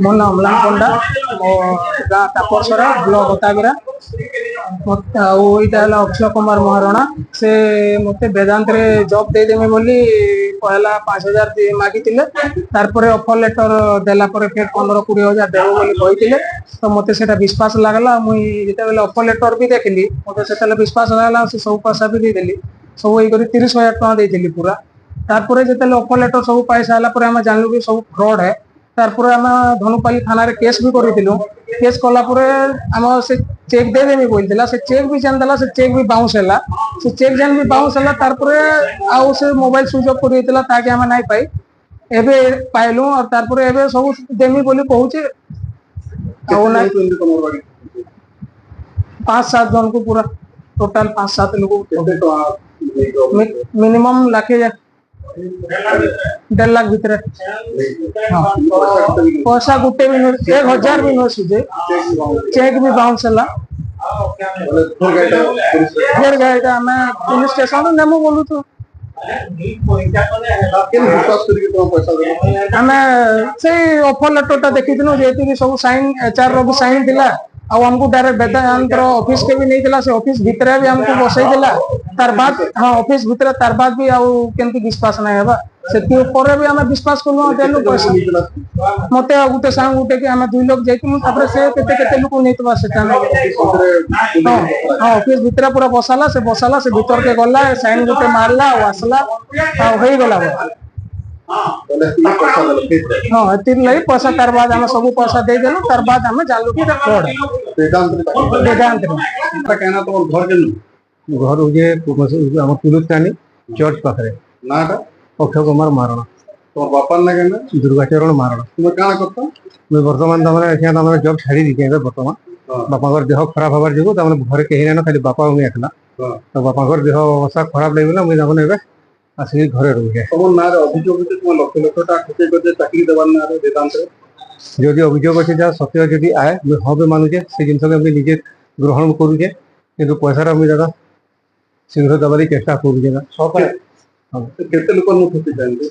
ମୋ ନାଁ ଅମ୍ଳାନ ପଣ୍ଡା, ମୋ ଗାଁ ତାପରସରା, ବ୍ଲକ ଗତାବିରା। ଆଉ ଏଇଟା ହେଲା ଅକ୍ଷୟ କୁମାର ମହାରଣା। ସେ ମତେ ବେଦାନ୍ତରେ ଜବ୍ ଦେଇଦେମି ବୋଲି ପହଲା 5,000 ମାଗିଥିଲେ। ତାରପରେ ଅଫର ଲେଟର ଦେଲା ପରେ ଫେର 15-20,000 ଦେବ ବୋଲି କହିଥିଲେ। ତ ମତେ ସେଟା ବିଶ୍ୱାସ ଲାଗଲା। ମୁଇଁ ଯେତେବେଳେ ଅଫର ଲେଟର ବି ଦେଖିଲି, ମତେ ସେତେବେଳେ ବିଶ୍ୱାସ ଲାଗଲା। ସେ ସବୁ ପଇସା ବି ଦେଇଦେଲି। ସବୁ ହେଇକରି 30,000 ଟଙ୍କା ଦେଇଥିଲି ପୁରା। ତାরপরে যেତେବେଳେ অফর লেটর ସବୁ পাই সারা পরে আমি জানলু কি ସବୁ ফ্রড है। তারপরে আমি ধনুপালি থানারে কেস भी করেছিলু। কেস কলা পরে আমার সে চেক দেদেমি বলছিলা, সে চেক भी জানদেলা, সে চেক भी বাউন্স ହେଲା। সে চেক যেন भी বাউন্স ହେଲା তারপরে ଆଉ ସେ মোবাইল সুইচ অফ করে দিଥିଲା, তাকে ଆମେ নাই পাই। ଏବେ পাইলু আর তারপরে ଏବେ ସବୁ দেমি ବୋଲି কହୁছে। ଆଉ না 5-7 জনକୁ ପୁରା ଟୋଟାଲ 5-7 ଲୋକ ମିନିମମ୍ ଲାଖେ 1.5 लाख ଭିତରେ। ପଇସା ଗୋଟେ ବି 1,000 ବି ନୁହେଁ, ସୁଝେ ଚେକ୍ ବି ବାଉନ୍ସ ହେଲା। ଫେର ଗାଈଟା ଆମେ ପୁଲିସ ଷ୍ଟେସନ ନେମୁ ବୋଲୁଛୁ। ଆମେ ସେଇ ଅଫର ଲେଟରଟା ଦେଖିଥିଲୁ, ଯେହେତୁ ସବୁ ସାଇନ୍ HR ର ବି ସାଇନ୍ ଥିଲା। ଆଉ ଆମକୁ ଡାଇରେକ୍ଟ ବେଦାନ୍ତର ଅଫିସ କେ ବି ନେଇଥିଲା। ସେ ଅଫିସ ଭିତରେ ବି ଆମକୁ ବସେଇଥିଲା। ତାର ବାଦ ଅଫିସ ଭିତରେ ତାର ବାଦ ବି ଆଉ କେମିତି ବିଶ୍ୱାସ ନାହିଁ ହେବା। ସେତି ଉପରେ ବି ଆମେ ବିଶ୍ୱାସ କଲୁ ଦେଲୁ ପଇସା। ମତେ ଆଉ ଗୋଟେ ସାଙ୍ଗ ଗୋଟେ କି ଆମେ 2 ଲୋକ ଯାଇଥିଲୁ। ତାପରେ ସେ କେତେ ଲୋକ ନେଇଥିବା ସେଟା ଅଫିସ ଭିତରେ ପୁରା ବସାଲା। ସେ ବସାଲା, ସେ ଭିତରକେ ଗଲା, ସାଇନ୍ ଗୋଟେ ମାରଲା ଆଉ ଆସିଲା ଆଉ ହେଇଗଲା। ଏତିକି ଲାଗି ପଇସା ତାର ବାଦ ଆମେ ସବୁ ପଇସା ଦେଇଦେଲୁ। ତାର ବାଦ ଆମେ ଜାଣିଲୁ କି ଫ୍ରଡ ବେଦାନ୍ତ। घर हूँ आम पुलुस्तानी चर्च पाखे नाटा अक्षय कुमार महारणा। तो बापार ना कहना दुर्गाचरण महारणा। तुम्हें क्या करता मुझे बर्तमान तमें जब छाड़ी दीजिए बर्तमान बापा देह खराब हबार जो घर कहीं ना खाली बापा मुझे एकला। तो बापा देह अवस्था खराब लगे मुझे आसिक घरे रुचे। तुम ना अभियोग तुम लक्ष लक्ष टाका खर्च कर चाकरी देवार ना वेदांत जदि अभियोग अच्छे जहाँ सत्य जदि आए मुझे हाँ भी मानुचे से जिन निजे ग्रहण करुचे कि पैसार मुझे दादा शीघ्र दबार चेष्टा करुचे ना केते लोक ठकी जाते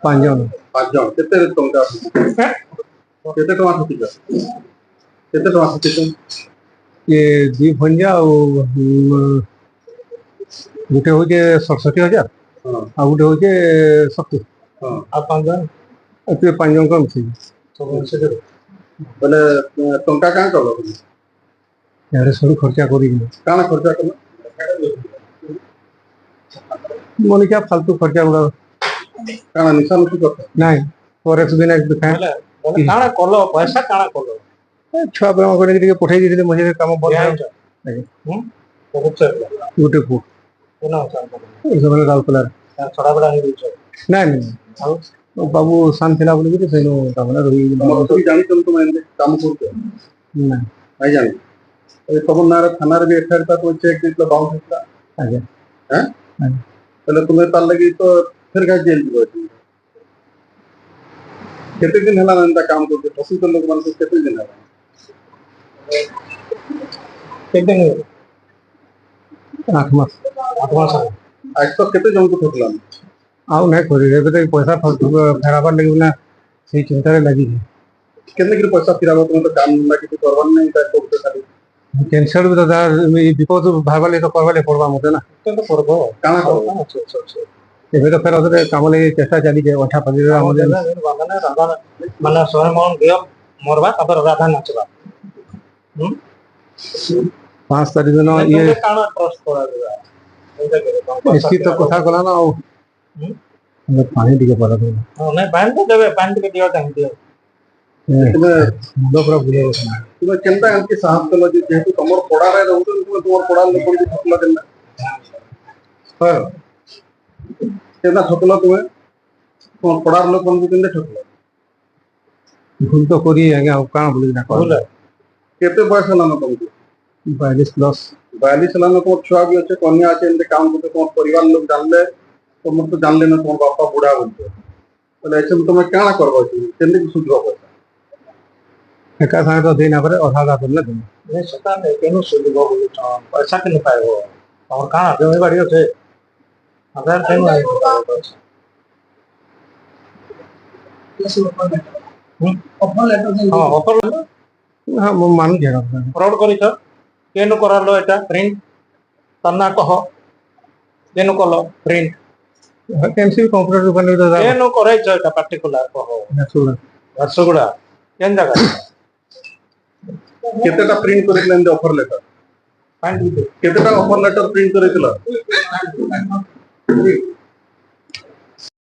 5 जन 5 जन केते टंका केते टंका ठकी जा केते टंका ठकी ये 2 भंजा गोटे हूँ 67,000 आ गोटे हूँ 70 हां आ 5 जन 5 जन का मिसी बोले टंका का कलो यार सब खर्चा करी काना खर्चा कलो मोनी क्या फालतू खर्चा गुड़ा काना निशा नुशी करता नहीं फॉरेक्स भी नहीं दिखाए କାଣା କଲ ପଇସା କାଣା କଲ छुआ प्रेम करके पठाई दी मझे काम बंद गोटे पुट राउरकेला ଛଡା ବଡା ହେଇଯାଉଛ नहीं बाबू शांत थिला बोली कि सेनो तामना रही तुम जानी तुम एंदे काम करते नहीं नहीं जानी ए तुम ना थाना रे भी एफआईआर था तो चेक दिखला बाउंस था आगे हैं पहले तुम्हें ताल लगी तो फिर का जेल में केते दिन हला नंदा काम करते फसी तो लोग मन को केते दिन हला କେତେ ଦିନ 8 मास आज तो केते जन को ठकला आउ नहीं करी रे तो पैसा फेराबार लगी ना से चिंता रे लगी केते कि पैसा फिराबो तुम तो काम ना कि करवान नहीं ता को खाली कैंसर भी तो विपद भागले तो करवाले पड़वा मते ना ତ କରବ काना करो ଏବେ ତ ଫେର ଅଥରେ କାମ ଲାଗି ଚେଷ୍ଟା ଚାଲିଛେ ଅଠା ଫାଜିରେ ଆମର ମାନେ 100 ମଣ ଦିଅ ମରବା ତାପରେ ରାଧା ନାଚବା 5 तारीख दिन ये କାଣା ଟ୍ରଷ୍ଟ କରାଯିବା इसकी तो कथा कला ना ଆଉ पानी ଟିକେ पड़ा दो ହଁ ନାଇଁ ପାଣି ତ ଦେବେ ପାଣି ଟିକେ ଦିଅ କାହିଁ ଦିଅ मुंड पूरा बुले तुम्हें केनता हमके साहब कलो जेहेतु तमर पड़ा रहे रहू तुम तमर पड़ा लोग को ठकला केना हां केना ठकला तुम्हें तमर पड़ा लोग को केना ठकला भूल तो करी आगे अब काना बोली ना भूल केते पैसा लाना तुमको 42 प्लस 42 लाना को छुआ भी अच्छे कन्या अच्छे इनके काम करते तुम परिवार लोग जानले तुम तो जानले ना तुम बापा बूढ़ा बोलते बोले ऐसे में तुम्हें क्या करबो केने की सुधरो पैसा एका साथ तो देना पड़े और आधा बोलना देना नहीं सता नहीं केनो सुधरो बोली पैसा के नहीं पाएबो और काना जमी बाड़ी আছে अगर केनो आई ଅଫର ଲେଟର ହଁ ଅଫର ହଁ ମୁଁ ମାନୁଛି ଏଇଟା। ଫ୍ରଡ୍ କରିଛ କେନୁ କରାଲ ଏଟା ପ୍ରିଣ୍ଟ ତାର ନା କହ କେନୁ କଲ ପ୍ରିଣ୍ଟ କେମସି କମ୍ପ୍ୟୁଟର ଦୋକାନ ବି ତ ଯାଅ। କେନୁ କରାଇଛ ଏଟା ପାର୍ଟିକୁଲାର କହ ଝାରସୁଗୁଡ଼ା। ଝାରସୁଗୁଡ଼ା କେନ୍ ଜାଗା କେତେଟା ପ୍ରିଣ୍ଟ କରିଥିଲ ଏମିତି ଅଫର ଲେଟର? କେତେଟା ଅଫର ଲେଟର ପ୍ରିଣ୍ଟ କରିଥିଲ?